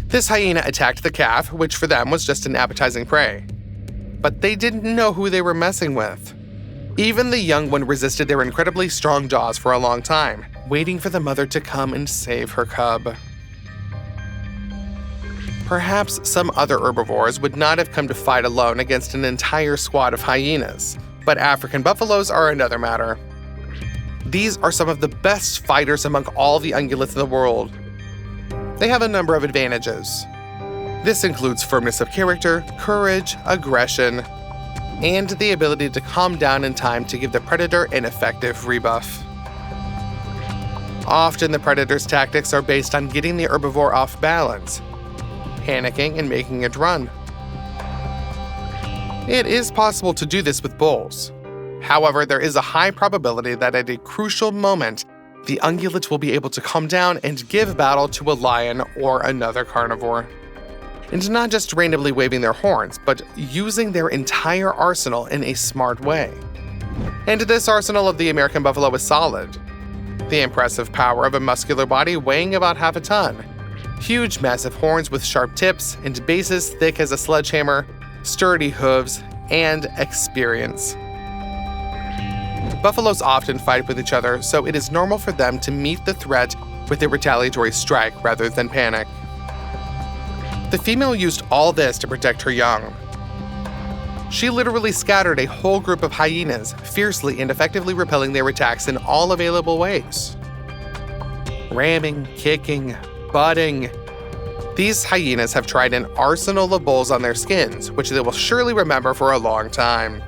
This hyena attacked the calf, which for them was just an appetizing prey. But they didn't know who they were messing with. Even the young one resisted their incredibly strong jaws for a long time, waiting for the mother to come and save her cub. Perhaps some other herbivores would not have come to fight alone against an entire squad of hyenas, but African buffaloes are another matter. These are some of the best fighters among all the ungulates in the world. They have a number of advantages. This includes firmness of character, courage, aggression, and the ability to calm down in time to give the predator an effective rebuff. Often the predator's tactics are based on getting the herbivore off balance, panicking and making it run. It is possible to do this with bulls. However, there is a high probability that at a crucial moment, the ungulate will be able to calm down and give battle to a lion or another carnivore. And not just randomly waving their horns, but using their entire arsenal in a smart way. And this arsenal of the American buffalo is solid. The impressive power of a muscular body weighing about half a ton, huge massive horns with sharp tips and bases thick as a sledgehammer, sturdy hooves, and experience. Buffaloes often fight with each other, so it is normal for them to meet the threat with a retaliatory strike rather than panic. The female used all this to protect her young. She literally scattered a whole group of hyenas, fiercely and effectively repelling their attacks in all available ways. Ramming, kicking, butting. These hyenas have tried an arsenal of bulls on their skins, which they will surely remember for a long time.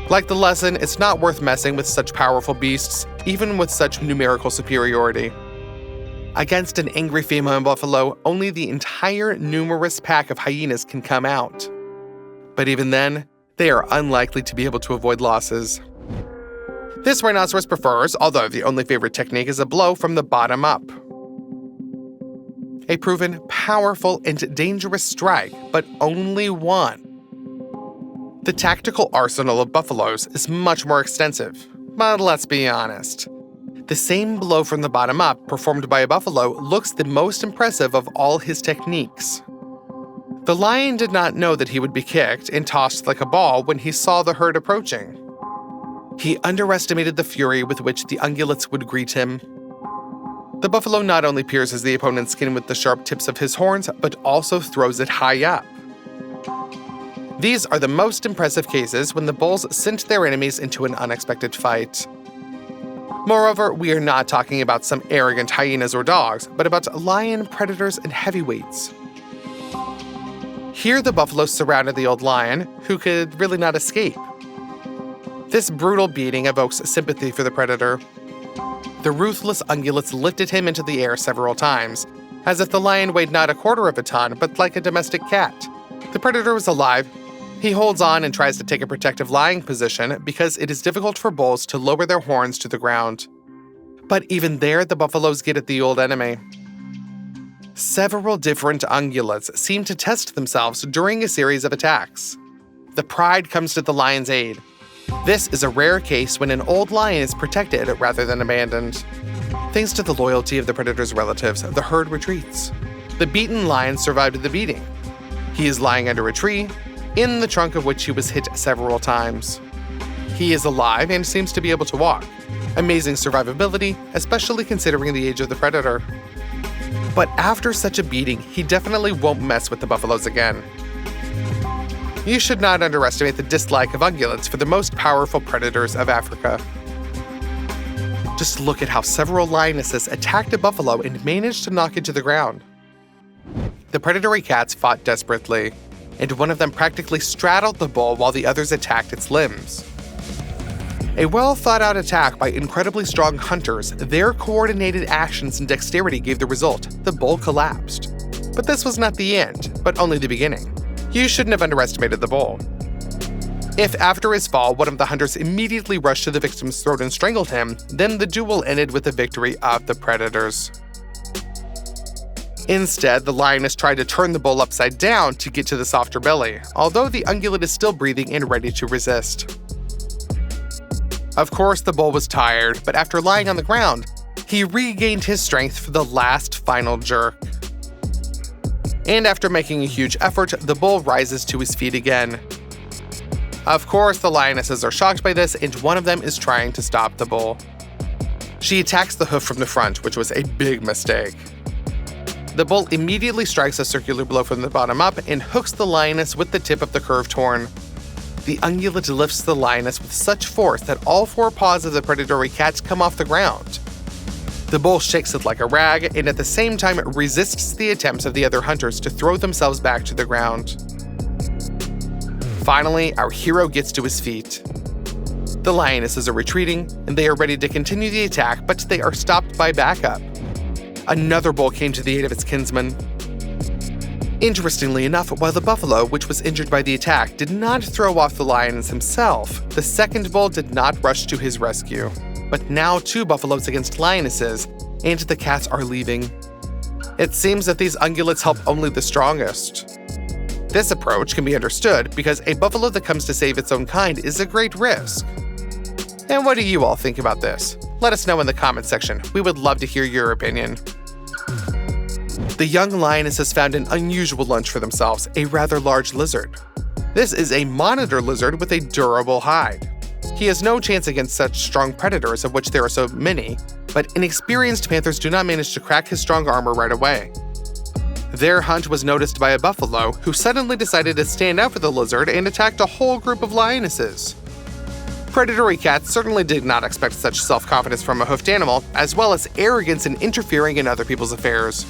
Like the lesson, it's not worth messing with such powerful beasts, even with such numerical superiority. Against an angry female buffalo, only the entire numerous pack of hyenas can come out. But even then, they are unlikely to be able to avoid losses. This rhinoceros prefers, although the only favorite technique is a blow from the bottom up. A proven powerful and dangerous strike, but only one. The tactical arsenal of buffaloes is much more extensive, but let's be honest. The same blow from the bottom up performed by a buffalo looks the most impressive of all his techniques. The lion did not know that he would be kicked and tossed like a ball when he saw the herd approaching. He underestimated the fury with which the ungulates would greet him. The buffalo not only pierces the opponent's skin with the sharp tips of his horns, but also throws it high up. These are the most impressive cases when the bulls sent their enemies into an unexpected fight. Moreover, we are not talking about some arrogant hyenas or dogs, but about lion predators and heavyweights. Here the buffalo surrounded the old lion, who could really not escape. This brutal beating evokes sympathy for the predator. The ruthless ungulates lifted him into the air several times, as if the lion weighed not a quarter of a ton, but like a domestic cat. The predator was alive. He holds on and tries to take a protective lying position because it is difficult for bulls to lower their horns to the ground. But even there, the buffaloes get at the old enemy. Several different ungulates seem to test themselves during a series of attacks. The pride comes to the lion's aid. This is a rare case when an old lion is protected rather than abandoned. Thanks to the loyalty of the predator's relatives, the herd retreats. The beaten lion survived the beating. He is lying under a tree, in the trunk of which he was hit several times. He is alive and seems to be able to walk. Amazing survivability, especially considering the age of the predator. But after such a beating, he definitely won't mess with the buffaloes again. You should not underestimate the dislike of ungulates for the most powerful predators of Africa. Just look at how several lionesses attacked a buffalo and managed to knock it to the ground. The predatory cats fought desperately, and one of them practically straddled the bull while the others attacked its limbs. A well-thought-out attack by incredibly strong hunters, their coordinated actions and dexterity gave the result. The bull collapsed. But this was not the end, but only the beginning. You shouldn't have underestimated the bull. If after his fall, one of the hunters immediately rushed to the victim's throat and strangled him, then the duel ended with the victory of the predators. Instead, the lioness tried to turn the bull upside down to get to the softer belly, although the ungulate is still breathing and ready to resist. Of course, the bull was tired, but after lying on the ground, he regained his strength for the last final jerk. and after making a huge effort, the bull rises to his feet again. Of course, the lionesses are shocked by this, and one of them is trying to stop the bull. She attacks the hoof from the front, which was a big mistake. The bull immediately strikes a circular blow from the bottom up and hooks the lioness with the tip of the curved horn. The ungulate lifts the lioness with such force that all 4 paws of the predatory cat come off the ground. The bull shakes it like a rag and at the same time resists the attempts of the other hunters to throw themselves back to the ground. Finally, our hero gets to his feet. The lionesses are retreating, and they are ready to continue the attack, but they are stopped by backup. Another bull came to the aid of its kinsman. Interestingly enough, while the buffalo, which was injured by the attack, did not throw off the lioness himself, the second bull did not rush to his rescue. But now 2 buffaloes against lionesses, and the cats are leaving. It seems that these ungulates help only the strongest. This approach can be understood because a buffalo that comes to save its own kind is a great risk. And what do you all think about this? Let us know in the comments section. We would love to hear your opinion. The young lioness has found an unusual lunch for themselves, a rather large lizard. This is a monitor lizard with a durable hide. He has no chance against such strong predators, of which there are so many, but inexperienced panthers do not manage to crack his strong armor right away. Their hunt was noticed by a buffalo, who suddenly decided to stand out for the lizard and attacked a whole group of lionesses. Predatory cats certainly did not expect such self-confidence from a hoofed animal, as well as arrogance in interfering in other people's affairs.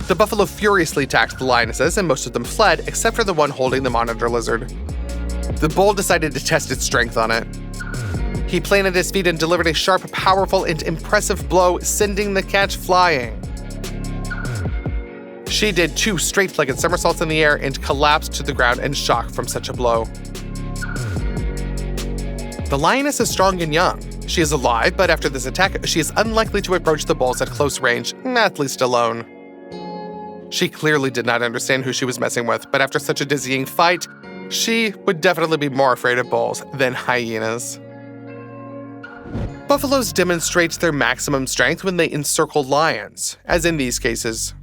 The buffalo furiously attacked the lionesses, and most of them fled, except for the one holding the monitor lizard. The bull decided to test its strength on it. He planted his feet and delivered a sharp, powerful, and impressive blow, sending the cat flying. She did 2 straight-legged somersaults in the air and collapsed to the ground in shock from such a blow. The lioness is strong and young. She is alive, but after this attack, she is unlikely to approach the bulls at close range, at least alone. She clearly did not understand who she was messing with, but after such a dizzying fight, she would definitely be more afraid of bulls than hyenas. Buffaloes demonstrate their maximum strength when they encircle lions, as in these cases.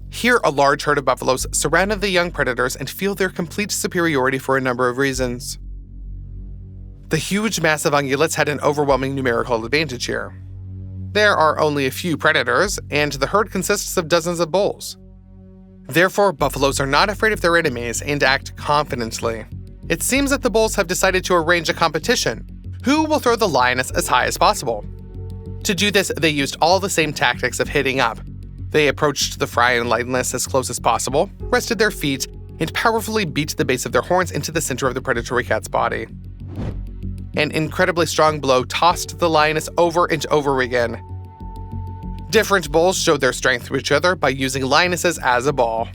Here, a large herd of buffaloes surrounded the young predators and feel their complete superiority for a number of reasons. The huge mass of ungulates had an overwhelming numerical advantage here. There are only a few predators, and the herd consists of dozens of bulls. Therefore, buffaloes are not afraid of their enemies and act confidently. It seems that the bulls have decided to arrange a competition. Who will throw the lioness as high as possible? To do this, they used all the same tactics of hitting up. They approached the frying lioness as close as possible, rested their feet, and powerfully beat the base of their horns into the center of the predatory cat's body. An incredibly strong blow tossed the lioness over and over again. Different bulls showed their strength to each other by using lionesses as a ball.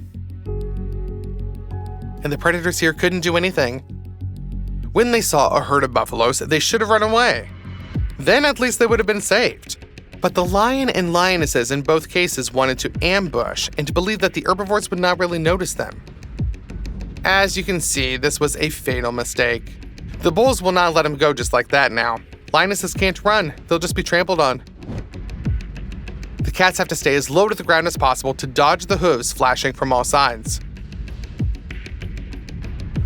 And the predators here couldn't do anything. When they saw a herd of buffaloes, they should have run away. Then at least they would have been saved. But the lion and lionesses in both cases wanted to ambush and believed that the herbivores would not really notice them. As you can see, this was a fatal mistake. The bulls will not let them go just like that now. Lionesses can't run, they'll just be trampled on. The cats have to stay as low to the ground as possible to dodge the hooves flashing from all sides.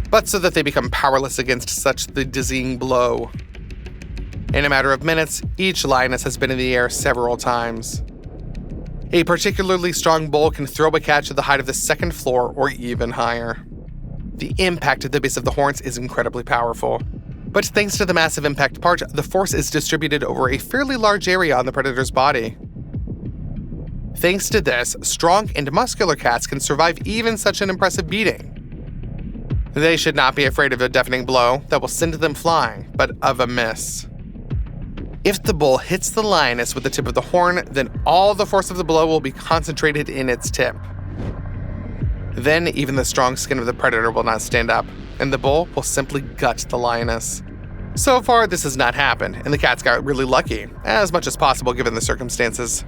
But so that they become powerless against such the dizzying blow. In a matter of minutes, each lioness has been in the air several times. A particularly strong bull can throw a cat to the height of the 2nd floor or even higher. The impact at the base of the horns is incredibly powerful. But thanks to the massive impact part, the force is distributed over a fairly large area on the predator's body. Thanks to this, strong and muscular cats can survive even such an impressive beating. They should not be afraid of a deafening blow that will send them flying, but of a miss. If the bull hits the lioness with the tip of the horn, then all the force of the blow will be concentrated in its tip. Then even the strong skin of the predator will not stand up, and the bull will simply gut the lioness. So far, this has not happened, and the cats got really lucky, as much as possible given the circumstances.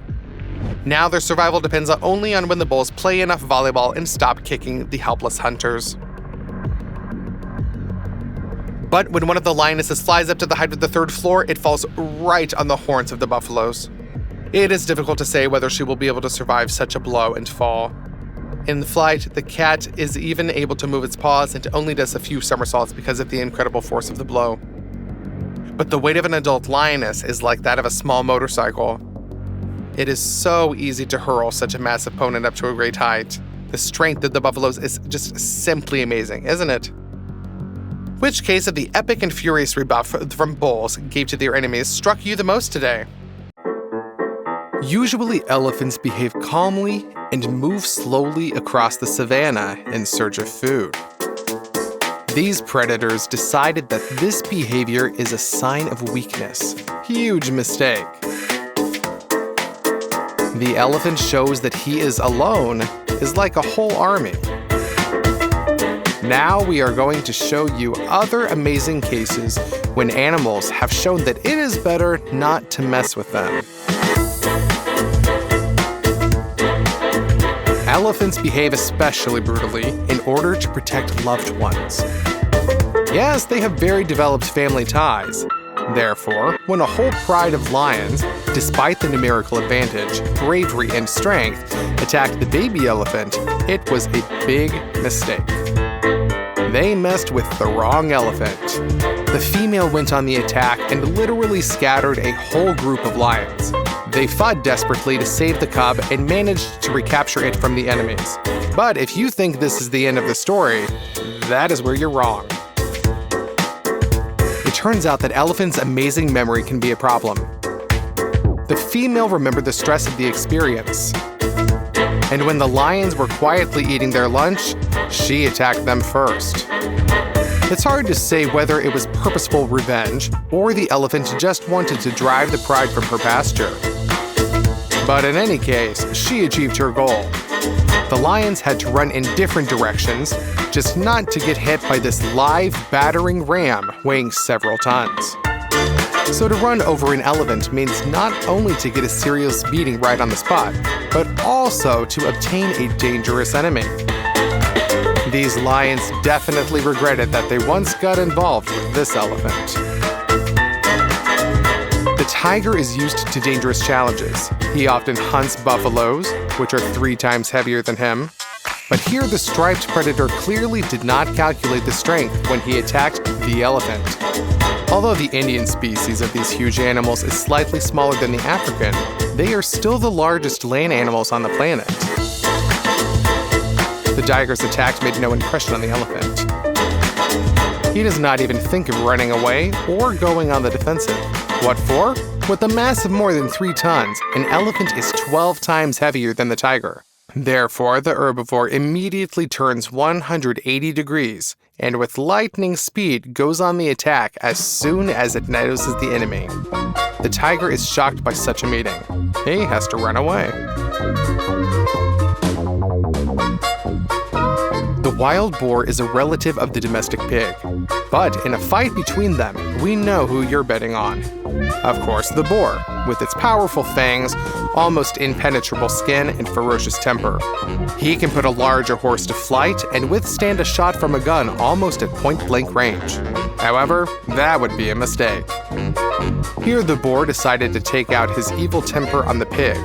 Now their survival depends only on when the bulls play enough volleyball and stop kicking the helpless hunters. But when one of the lionesses flies up to the height of the 3rd floor, it falls right on the horns of the buffaloes. It is difficult to say whether she will be able to survive such a blow and fall. In flight, the cat is even able to move its paws and only does a few somersaults because of the incredible force of the blow. But the weight of an adult lioness is like that of a small motorcycle. It is so easy to hurl such a massive opponent up to a great height. The strength of the buffaloes is just simply amazing, isn't it? Which case of the epic and furious rebuff from bulls gave to their enemies struck you the most today? Usually elephants behave calmly and move slowly across the savanna in search of food. These predators decided that this behavior is a sign of weakness. Huge mistake. The elephant shows that he is alone is like a whole army. Now we are going to show you other amazing cases when animals have shown that it is better not to mess with them. Elephants behave especially brutally in order to protect loved ones. Yes, they have very developed family ties. Therefore, when a whole pride of lions, despite the numerical advantage, bravery, and strength, attacked the baby elephant, it was a big mistake. They messed with the wrong elephant. The female went on the attack and literally scattered a whole group of lions. They fought desperately to save the cub and managed to recapture it from the enemies. But if you think this is the end of the story, that is where you're wrong. It turns out that elephants' amazing memory can be a problem. The female remembered the stress of the experience. And when the lions were quietly eating their lunch, she attacked them first. It's hard to say whether it was purposeful revenge or the elephant just wanted to drive the pride from her pasture. But in any case, she achieved her goal. The lions had to run in different directions, just not to get hit by this live, battering ram weighing several tons. So to run over an elephant means not only to get a serious beating right on the spot, but also to obtain a dangerous enemy. These lions definitely regretted that they once got involved with this elephant. The tiger is used to dangerous challenges. He often hunts buffaloes, which are 3 times heavier than him. But here the striped predator clearly did not calculate the strength when he attacked the elephant. Although the Indian species of these huge animals is slightly smaller than the African, they are still the largest land animals on the planet. The tiger's attack made no impression on the elephant. He does not even think of running away or going on the defensive. What for? With a mass of more than 3 tons, an elephant is 12 times heavier than the tiger. Therefore, the herbivore immediately turns 180 degrees and with lightning speed goes on the attack as soon as it notices the enemy. The tiger is shocked by such a meeting. He has to run away. The wild boar is a relative of the domestic pig, but in a fight between them, we know who you're betting on. Of course, the boar, with its powerful fangs, almost impenetrable skin, and ferocious temper. He can put a larger horse to flight and withstand a shot from a gun almost at point-blank range. However, that would be a mistake. Here the boar decided to take out his evil temper on the pig,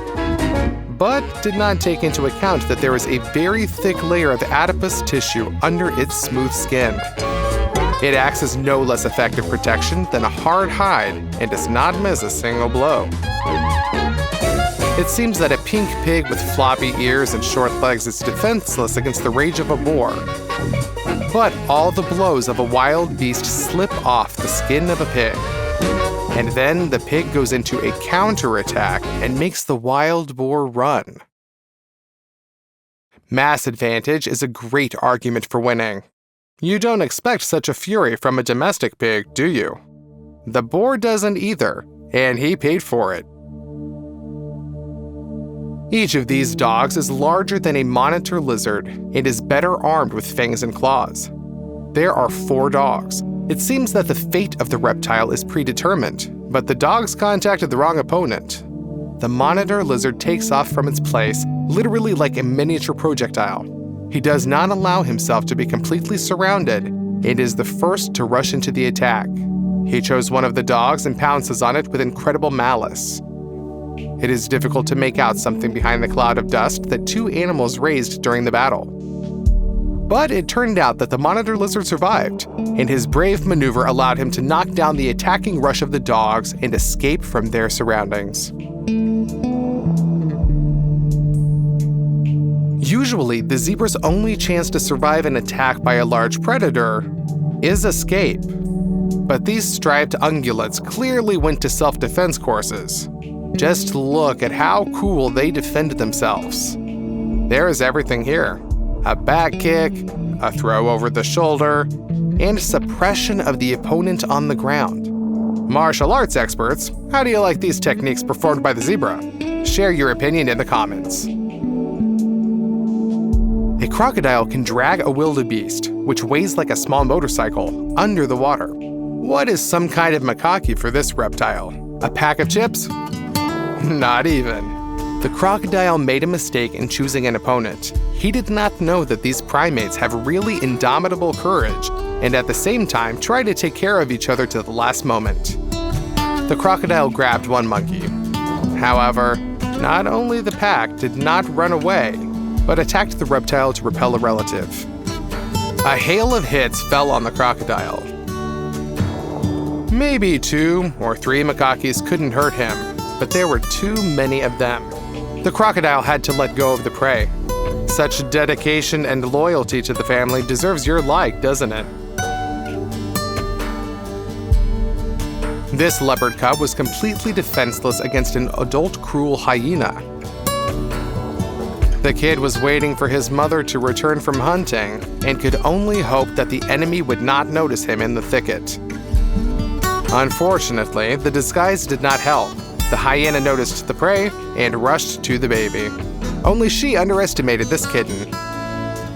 but did not take into account that there is a very thick layer of adipose tissue under its smooth skin. It acts as no less effective protection than a hard hide and does not miss a single blow. It seems that a pink pig with floppy ears and short legs is defenseless against the rage of a boar. But all the blows of a wild beast slip off the skin of a pig. And then the pig goes into a counterattack and makes the wild boar run. Mass advantage is a great argument for winning. You don't expect such a fury from a domestic pig, do you? The boar doesn't either, and he paid for it. Each of these dogs is larger than a monitor lizard and is better armed with fangs and claws. There are 4 dogs. It seems that the fate of the reptile is predetermined, but the dogs contacted the wrong opponent. The monitor lizard takes off from its place, literally like a miniature projectile. He does not allow himself to be completely surrounded and is the first to rush into the attack. He chose one of the dogs and pounces on it with incredible malice. It is difficult to make out something behind the cloud of dust that two animals raised during the battle. But it turned out that the monitor lizard survived, and his brave maneuver allowed him to knock down the attacking rush of the dogs and escape from their surroundings. Usually, the zebra's only chance to survive an attack by a large predator is escape. But these striped ungulates clearly went to self-defense courses. Just look at how cool they defended themselves. There is everything here. A back kick, a throw over the shoulder, and suppression of the opponent on the ground. Martial arts experts, how do you like these techniques performed by the zebra? Share your opinion in the comments. A crocodile can drag a wildebeest, which weighs like a small motorcycle, under the water. What is some kind of macaque for this reptile? A pack of chips? Not even. The crocodile made a mistake in choosing an opponent. He did not know that these primates have really indomitable courage, and at the same time try to take care of each other to the last moment. The crocodile grabbed one monkey. However, not only the pack did not run away, but attacked the reptile to repel a relative. A hail of hits fell on the crocodile. Maybe 2 or 3 macaques couldn't hurt him, but there were too many of them. The crocodile had to let go of the prey. Such dedication and loyalty to the family deserves your like, doesn't it? This leopard cub was completely defenseless against an adult cruel hyena. The kid was waiting for his mother to return from hunting and could only hope that the enemy would not notice him in the thicket. Unfortunately, the disguise did not help. The hyena noticed the prey and rushed to the baby. Only she underestimated this kitten.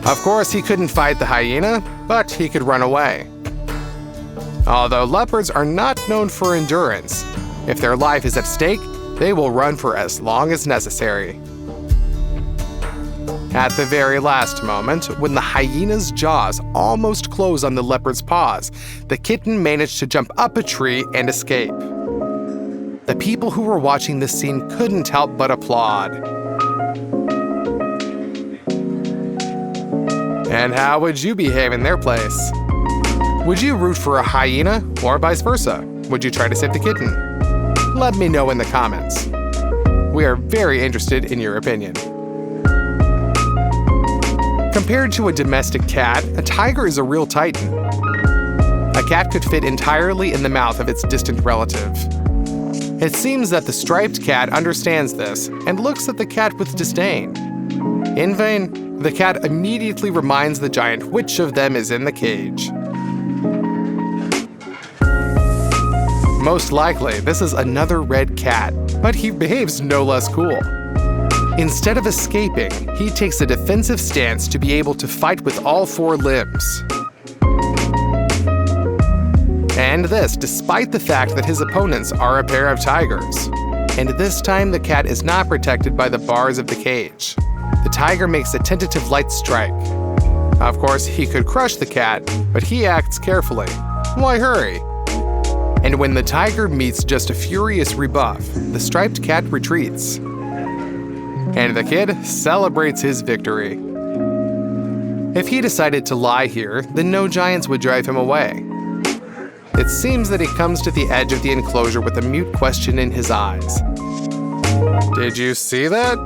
Of course, he couldn't fight the hyena, but he could run away. Although leopards are not known for endurance, if their life is at stake, they will run for as long as necessary. At the very last moment, when the hyena's jaws almost close on the leopard's paws, the kitten managed to jump up a tree and escape. The people who were watching this scene couldn't help but applaud. And how would you behave in their place? Would you root for a hyena or vice versa? Would you try to save the kitten? Let me know in the comments. We are very interested in your opinion. Compared to a domestic cat, a tiger is a real titan. A cat could fit entirely in the mouth of its distant relative. It seems that the striped cat understands this and looks at the cat with disdain. In vain, the cat immediately reminds the giant which of them is in the cage. Most likely, this is another red cat, but he behaves no less cool. Instead of escaping, he takes a defensive stance to be able to fight with all 4 limbs. And this despite the fact that his opponents are a pair of tigers. And this time the cat is not protected by the bars of the cage. The tiger makes a tentative light strike. Of course, he could crush the cat, but he acts carefully. Why hurry? And when the tiger meets just a furious rebuff, the striped cat retreats. And the kid celebrates his victory. If he decided to lie here, then no giants would drive him away. It seems that he comes to the edge of the enclosure with a mute question in his eyes. Did you see that?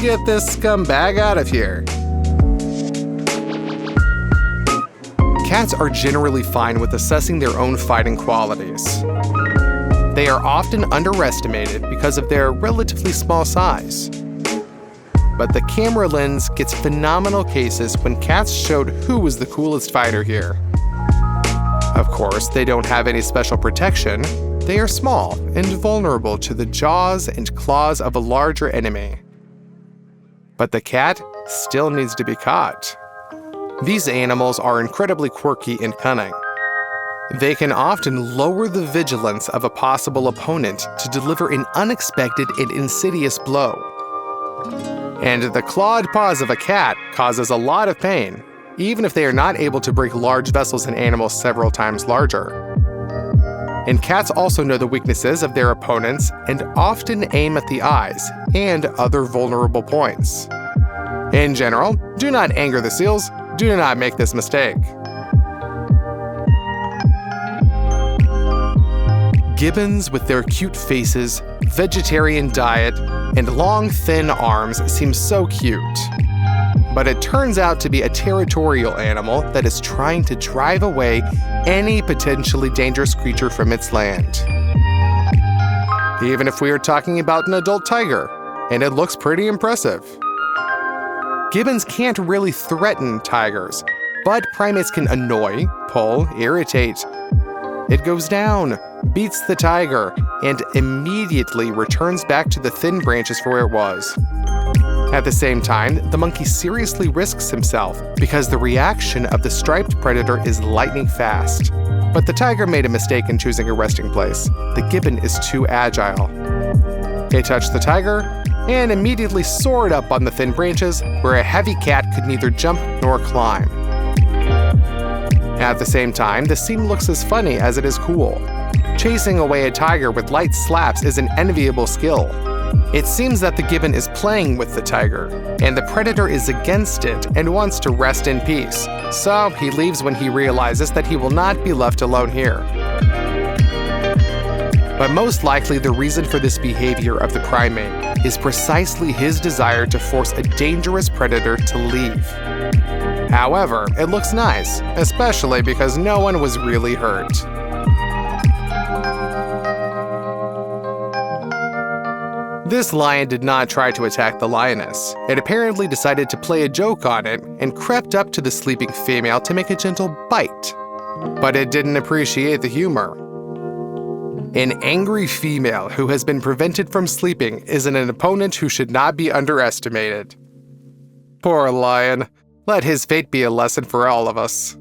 Get this scumbag out of here. Cats are generally fine with assessing their own fighting qualities. They are often underestimated because of their relatively small size. But the camera lens gets phenomenal cases when cats showed who was the coolest fighter here. Of course, they don't have any special protection. They are small and vulnerable to the jaws and claws of a larger enemy. But the cat still needs to be caught. These animals are incredibly quirky and cunning. They can often lower the vigilance of a possible opponent to deliver an unexpected and insidious blow. And the clawed paws of a cat causes a lot of pain, even if they are not able to break large vessels in animals several times larger. and cats also know the weaknesses of their opponents and often aim at the eyes and other vulnerable points. In general, do not anger the seals. Do not make this mistake. Gibbons, with their cute faces, vegetarian diet, and long, thin arms, seem so cute. But it turns out to be a territorial animal that is trying to drive away any potentially dangerous creature from its land. Even if we are talking about an adult tiger, and it looks pretty impressive. Gibbons can't really threaten tigers, but primates can annoy, pull, irritate. It goes down, beats the tiger, and immediately returns back to the thin branches for where it was. At the same time, the monkey seriously risks himself because the reaction of the striped predator is lightning fast. But the tiger made a mistake in choosing a resting place. The gibbon is too agile. It touched the tiger and immediately soared up on the thin branches where a heavy cat could neither jump nor climb. At the same time, the scene looks as funny as it is cool. Chasing away a tiger with light slaps is an enviable skill. It seems that the gibbon is playing with the tiger, and the predator is against it and wants to rest in peace, so he leaves when he realizes that he will not be left alone here. But most likely the reason for this behavior of the primate is precisely his desire to force a dangerous predator to leave. However, it looks nice, especially because no one was really hurt. This lion did not try to attack the lioness. It apparently decided to play a joke on it and crept up to the sleeping female to make a gentle bite. But it didn't appreciate the humor. An angry female who has been prevented from sleeping is an opponent who should not be underestimated. Poor lion. Let his fate be a lesson for all of us.